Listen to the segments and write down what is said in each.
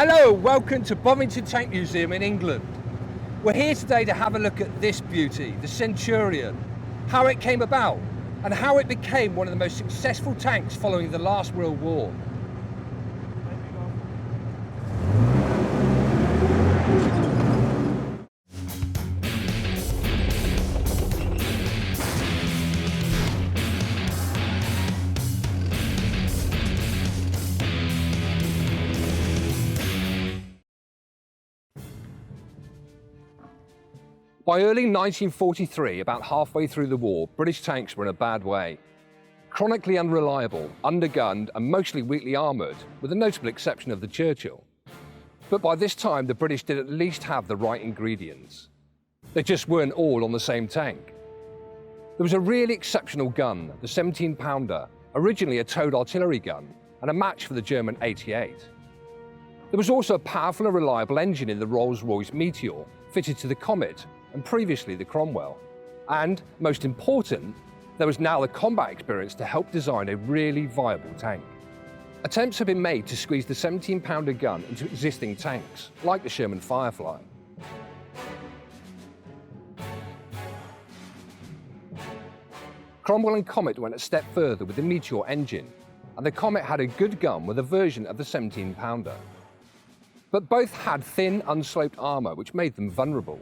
Hello, welcome to Bovington Tank Museum in England. We're here today to have a look at this beauty, the Centurion, how it came about and how it became one of the most successful tanks following the last World War. By early 1943, about halfway through the war, British tanks were in a bad way. Chronically unreliable, undergunned and mostly weakly armoured, with the notable exception of the Churchill. But by this time, the British did at least have the right ingredients. They just weren't all on the same tank. There was a really exceptional gun, the 17-pounder, originally a towed artillery gun, and a match for the German 88. There was also a powerful and reliable engine in the Rolls-Royce Meteor, fitted to the Comet, and previously the Cromwell. And, most important, there was now the combat experience to help design a really viable tank. Attempts have been made to squeeze the 17-pounder gun into existing tanks, like the Sherman Firefly. Cromwell and Comet went a step further with the Meteor engine, and the Comet had a good gun with a version of the 17-pounder. But both had thin, unsloped armour which made them vulnerable.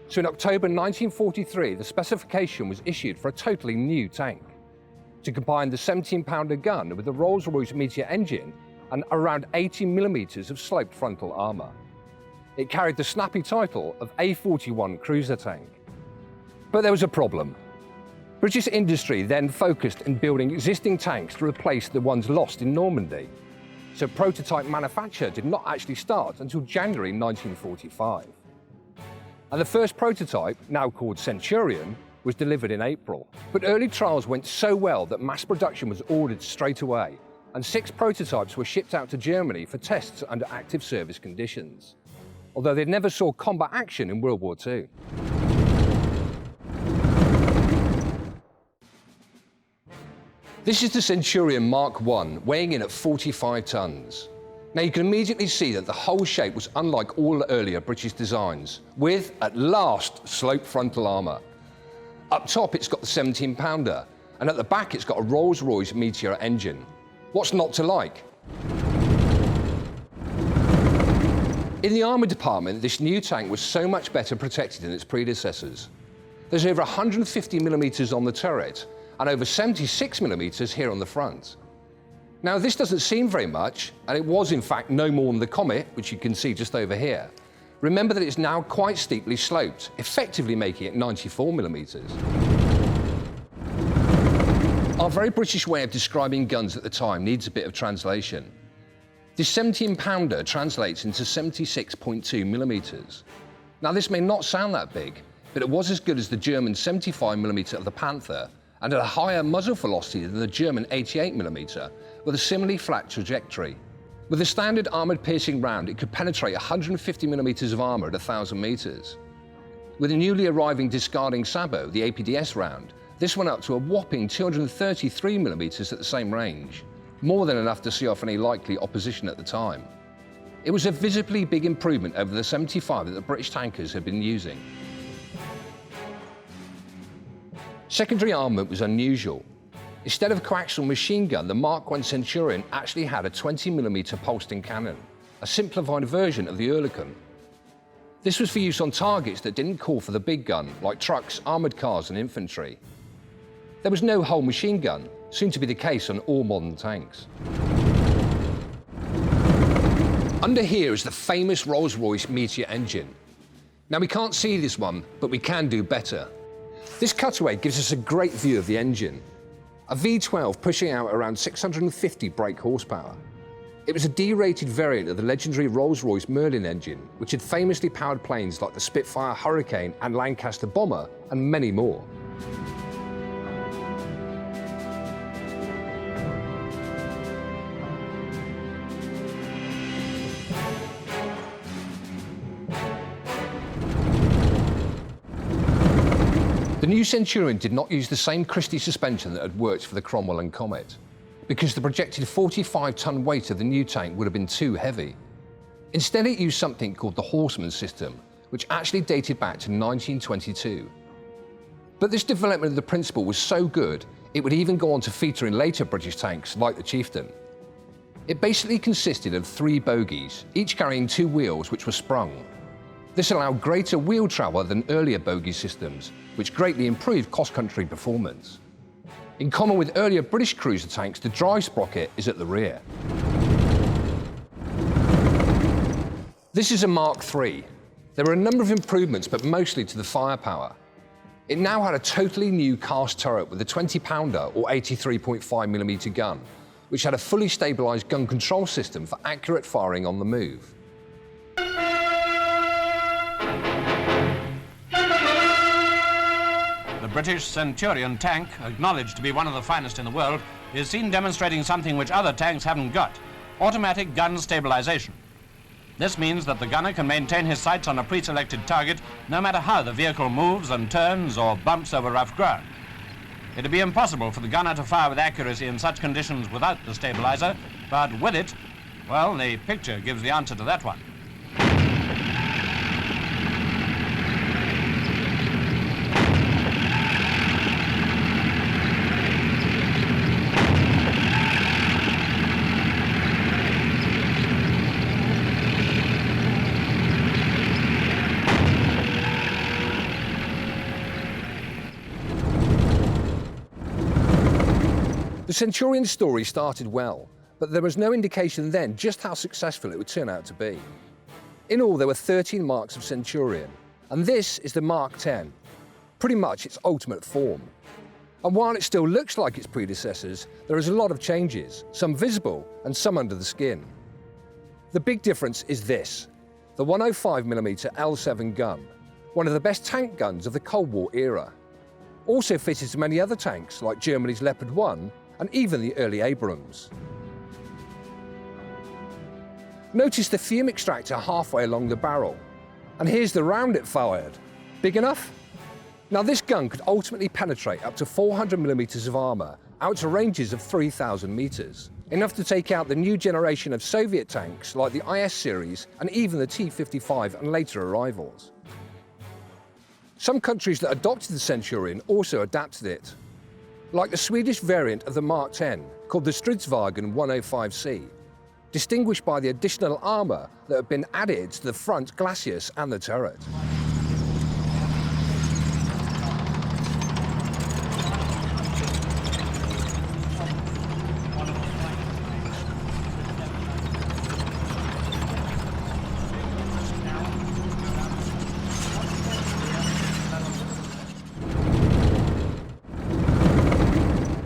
So in October 1943, the specification was issued for a totally new tank, to combine the 17-pounder gun with the Rolls-Royce Meteor engine and around 80mm of sloped frontal armour. It carried the snappy title of A41 cruiser tank. But there was a problem. British industry then focused in building existing tanks to replace the ones lost in Normandy. So prototype manufacture did not actually start until January 1945. And the first prototype, now called Centurion, was delivered in April. But early trials went so well that mass production was ordered straight away, and 6 prototypes were shipped out to Germany for tests under active service conditions, although they never saw combat action in World War II. This is the Centurion Mark I, weighing in at 45 tons. Now you can immediately see that the whole shape was unlike all earlier British designs, with, at last, sloped frontal armour. Up top it's got the 17-pounder, and at the back it's got a Rolls-Royce Meteor engine. What's not to like? In the armour department, this new tank was so much better protected than its predecessors. There's over 150mm on the turret, and over 76mm here on the front. Now this doesn't seem very much, and it was in fact no more than the Comet, which you can see just over here. Remember that it's now quite steeply sloped, effectively making it 94mm. Our very British way of describing guns at the time needs a bit of translation. This 17-pounder translates into 76.2mm. Now this may not sound that big, but it was as good as the German 75mm of the Panther, and at a higher muzzle velocity than the German 88mm, with a similarly flat trajectory. With a standard armoured piercing round, it could penetrate 150mm of armour at 1,000 metres. With a newly arriving discarding Sabo, the APDS round, this went up to a whopping 233mm at the same range, more than enough to see off any likely opposition at the time. It was a visibly big improvement over the 75 that the British tankers had been using. Secondary armament was unusual. Instead of a coaxial machine gun, the Mark I Centurion actually had a 20mm pulsing cannon, a simplified version of the Oerlikon. This was for use on targets that didn't call for the big gun, like trucks, armoured cars and infantry. There was no whole machine gun, soon to be the case on all modern tanks. Under here is the famous Rolls-Royce Meteor engine. Now we can't see this one, but we can do better. This cutaway gives us a great view of the engine. A V12 pushing out around 650 brake horsepower. It was a D-rated variant of the legendary Rolls-Royce Merlin engine, which had famously powered planes like the Spitfire Hurricane and Lancaster Bomber, and many more. The new Centurion did not use the same Christie suspension that had worked for the Cromwell and Comet, because the projected 45-ton weight of the new tank would have been too heavy. Instead, it used something called the Horseman system, which actually dated back to 1922. But this development of the principle was so good, it would even go on to feature in later British tanks like the Chieftain. It basically consisted of 3 bogies, each carrying 2 wheels which were sprung. This allowed greater wheel travel than earlier bogie systems, which greatly improved cross-country performance. In common with earlier British cruiser tanks, the drive sprocket is at the rear. This is a Mark III. There were a number of improvements, but mostly to the firepower. It now had a totally new cast turret with a 20-pounder or 83.5mm gun, which had a fully stabilised gun control system for accurate firing on the move. The British Centurion tank, acknowledged to be one of the finest in the world, is seen demonstrating something which other tanks haven't got: automatic gun stabilization. This means that the gunner can maintain his sights on a pre-selected target no matter how the vehicle moves and turns or bumps over rough ground. It'd be impossible for the gunner to fire with accuracy in such conditions without the stabilizer, but with it, well, the picture gives the answer to that one. The Centurion's story started well, but there was no indication then just how successful it would turn out to be. In all, there were 13 marks of Centurion, and this is the Mark X, pretty much its ultimate form. And while it still looks like its predecessors, there is a lot of changes, some visible and some under the skin. The big difference is this: the 105mm L7 gun, one of the best tank guns of the Cold War era. Also fitted to many other tanks like Germany's Leopard 1 and even the early Abrams. Notice the fume extractor halfway along the barrel. And here's the round it fired. Big enough? Now this gun could ultimately penetrate up to 400mm of armour out to ranges of 3,000 metres, enough to take out the new generation of Soviet tanks like the IS series and even the T-55 and later arrivals. Some countries that adopted the Centurion also adapted it, like the Swedish variant of the Mark X, called the Stridsvagn 105C, distinguished by the additional armour that had been added to the front glacis and the turret.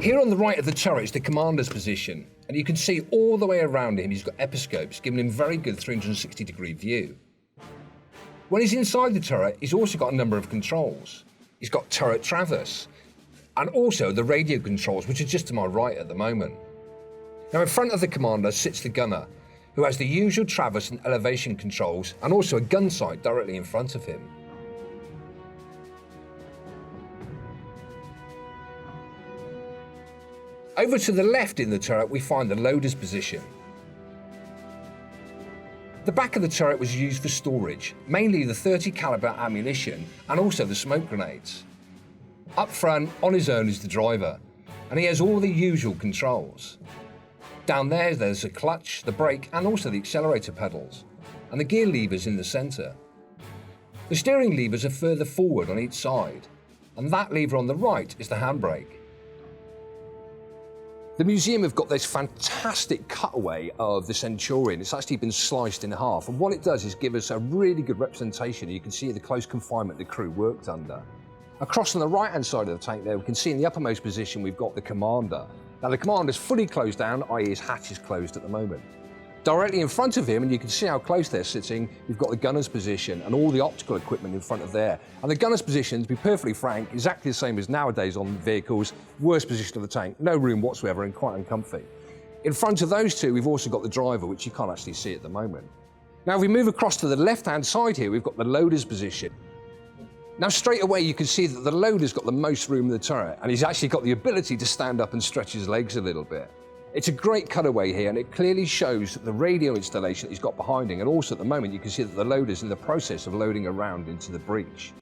Here on the right of the turret is the commander's position, and you can see all the way around him he's got episcopes, giving him very good 360-degree view. When he's inside the turret, he's also got a number of controls. He's got turret traverse, and also the radio controls, which are just to my right at the moment. Now in front of the commander sits the gunner, who has the usual traverse and elevation controls, and also a gun sight directly in front of him. Over to the left in the turret we find the loader's position. The back of the turret was used for storage, mainly the 30 caliber ammunition and also the smoke grenades. Up front, on his own, is the driver, and he has all the usual controls. Down there's the clutch, the brake and also the accelerator pedals, and the gear levers in the centre. The steering levers are further forward on each side, and that lever on the right is the handbrake. The museum have got this fantastic cutaway of the Centurion. It's actually been sliced in half, and what it does is give us a really good representation. You can see the close confinement the crew worked under. Across on the right-hand side of the tank there, we can see in the uppermost position we've got the commander. Now the commander's fully closed down, i.e. his hatch is closed at the moment. Directly in front of him, and you can see how close they're sitting, we've got the gunner's position and all the optical equipment in front of there. And the gunner's position, to be perfectly frank, exactly the same as nowadays on vehicles. Worst position of the tank, no room whatsoever and quite uncomfy. In front of those two, we've also got the driver, which you can't actually see at the moment. Now if we move across to the left-hand side here, we've got the loader's position. Now straight away you can see that the loader's got the most room in the turret, and he's actually got the ability to stand up and stretch his legs a little bit. It's a great cutaway here, and it clearly shows the radio installation that he's got behind him, and also at the moment you can see that the loader's in the process of loading around into the breach.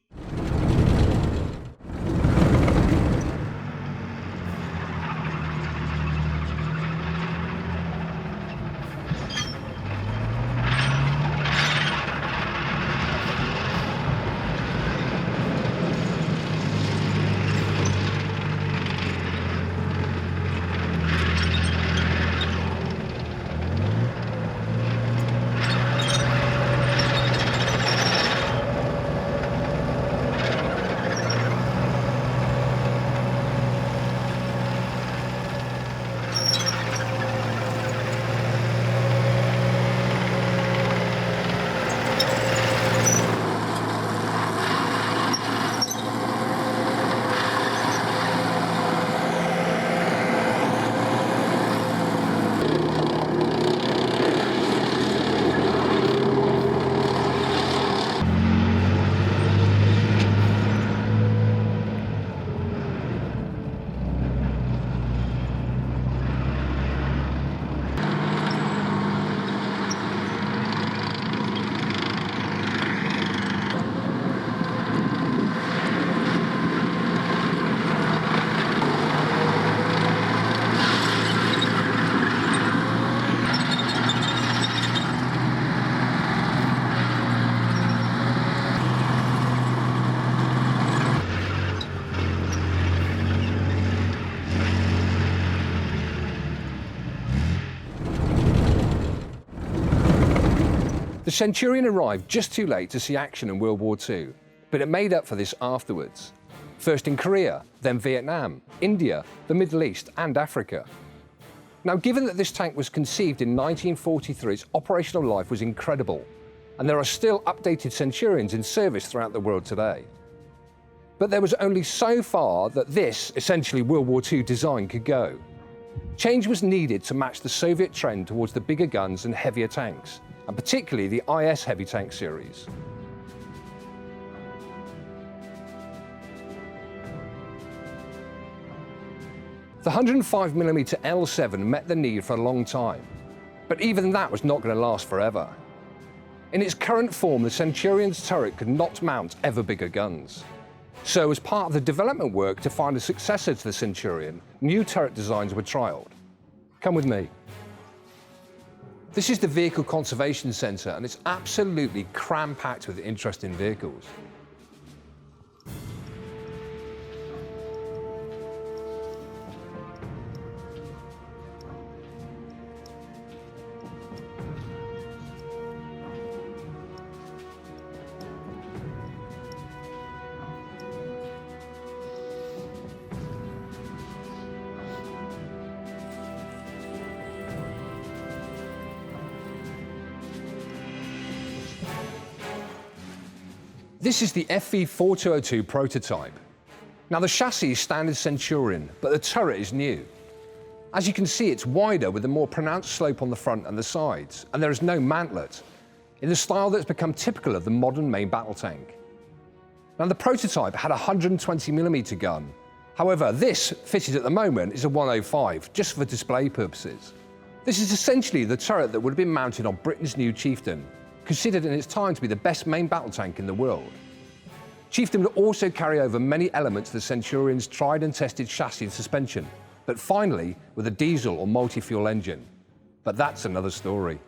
The Centurion arrived just too late to see action in World War II, but it made up for this afterwards. First in Korea, then Vietnam, India, the Middle East and Africa. Now, given that this tank was conceived in 1943, its operational life was incredible, and there are still updated Centurions in service throughout the world today. But there was only so far that this, essentially World War II design, could go. Change was needed to match the Soviet trend towards the bigger guns and heavier tanks, and particularly the IS heavy tank series. The 105mm L7 met the need for a long time, but even that was not going to last forever. In its current form, the Centurion's turret could not mount ever bigger guns. So as part of the development work to find a successor to the Centurion, new turret designs were trialled. Come with me. This is the Vehicle Conservation Centre, and it's absolutely cram-packed with interesting vehicles. This is the FV4202 prototype. Now, the chassis is standard Centurion, but the turret is new. As you can see, it's wider with a more pronounced slope on the front and the sides, and there is no mantlet, in the style that's become typical of the modern main battle tank. Now, the prototype had a 120mm gun. However, this, fitted at the moment, is a 105, just for display purposes. This is essentially the turret that would have been mounted on Britain's new Chieftain, considered in its time to be the best main battle tank in the world. Chieftain would also carry over many elements of the Centurion's tried and tested chassis and suspension, but finally with a diesel or multi-fuel engine. But that's another story.